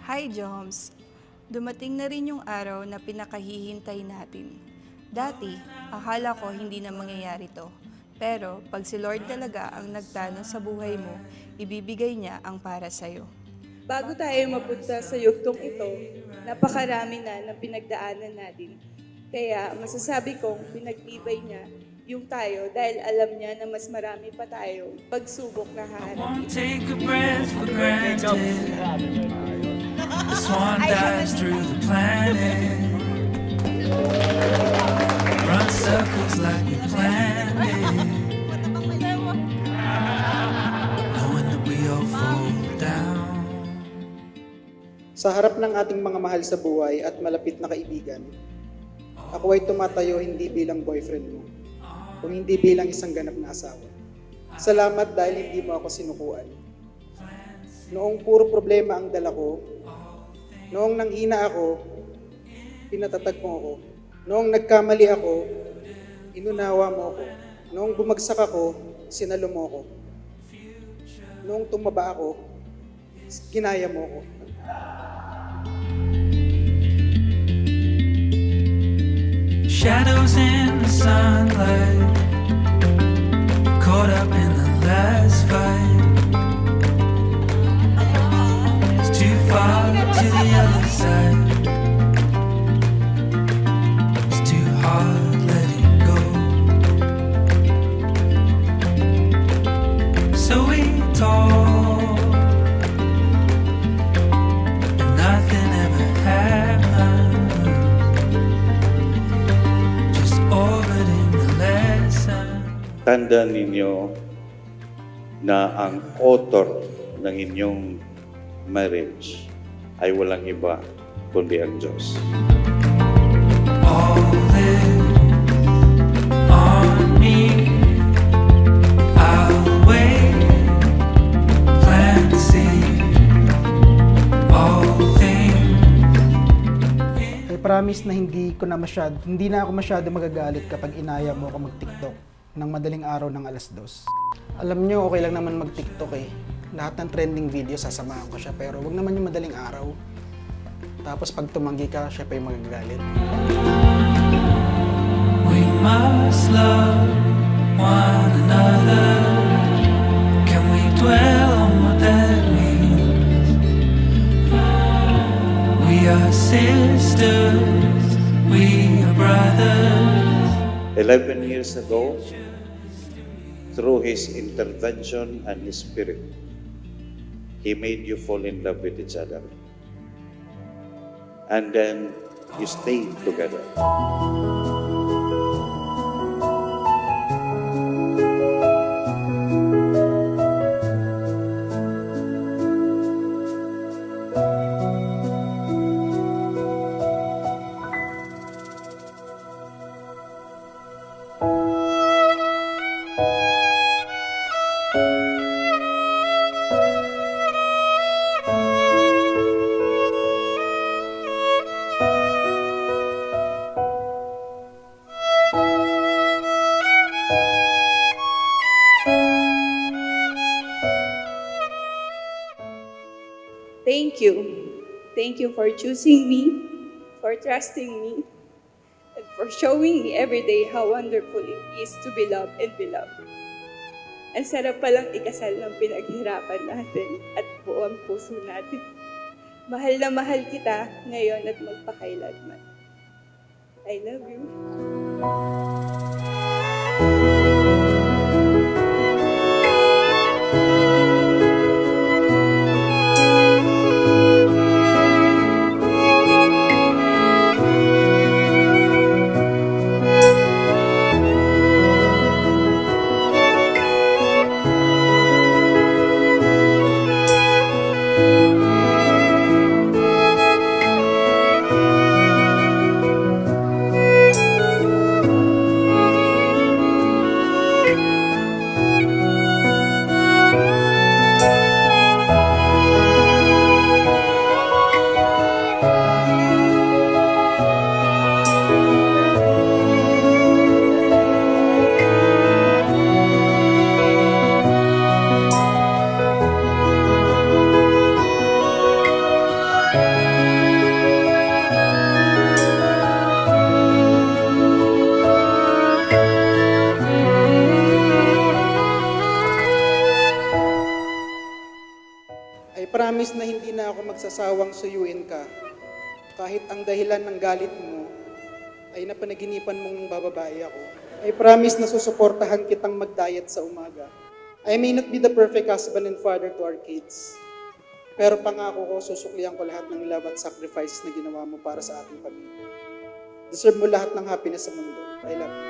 Hi, Joms! Dumating na rin yung araw na pinakahihintay natin. Dati, akala ko hindi na mangyayari to. Pero pag si Lord talaga ang nagplano sa buhay mo, ibibigay niya ang para sa'yo. Bago tayo mapunta sa yugtong ito, napakarami na ng pinagdaanan natin. Kaya masasabi kong pinagtibay niya yung tayo dahil alam niya na mas marami pa tayo pagsubok na Won't haharapin. take a breath for granted. The swan dives through the planet. Run circles like we planned it. Knowing that we all fall down. Sa harap ng ating mga mahal sa buhay at malapit na kaibigan, ako ay tumatayo hindi bilang boyfriend mo, kung hindi bilang isang ganap na asawa. Salamat dahil hindi mo ako sinukuan. Noong puro problema ang dala ko, noong nanghina ako, pinatatag mo ako. Noong nagkamali ako, inunawa mo ako. Noong bumagsak ako, sinalo mo ako. Noong tumaba ako, ginaya mo ako. Shadows in the sunlight, caught up in the last fight. It's too far to the other side. It's too hard letting go. So we talk, and nothing ever happened. Just orbiting the lesson. Tandaan ninyo na ang author ng inyong marriage ay walang iba kundi ang Diyos. All in on me. I'll wait, plant the seed. All things I promise na hindi na ako masyado magagalit kapag inaya mo ako mag-TikTok ng madaling araw ng 2:00. Alam nyo, okay lang naman mag-TikTok eh. Lahat ng trending video, sasamahan ko siya. Pero wag naman yung madaling araw. Tapos pag tumanggi ka, siya pa yung magagalit. we must love one another. Can we dwell on what that means? We are sisters, we are brothers. 11 years ago, through His intervention and His Spirit, He made you fall in love with each other. And then you stayed together. Thank you. Thank you for choosing me, for trusting me, and for showing me every day how wonderful it is to be loved and be loved. Ang sarap palang ikasal ng pinaghirapan natin at buo ang puso natin. Mahal na mahal kita ngayon at magpakailanman. I love you. promise na hindi na ako magsasawang suyuin ka kahit ang dahilan ng galit mo ay napanaginipan mong bababae ako. I promise na susuportahan kitang mag-diet sa umaga. I may not be the perfect husband and father to our kids, pero pangako ko, susuklihan ko lahat ng love at sacrifices na ginawa mo para sa ating pamilya. Deserve mo lahat ng happiness sa mundo. I love you.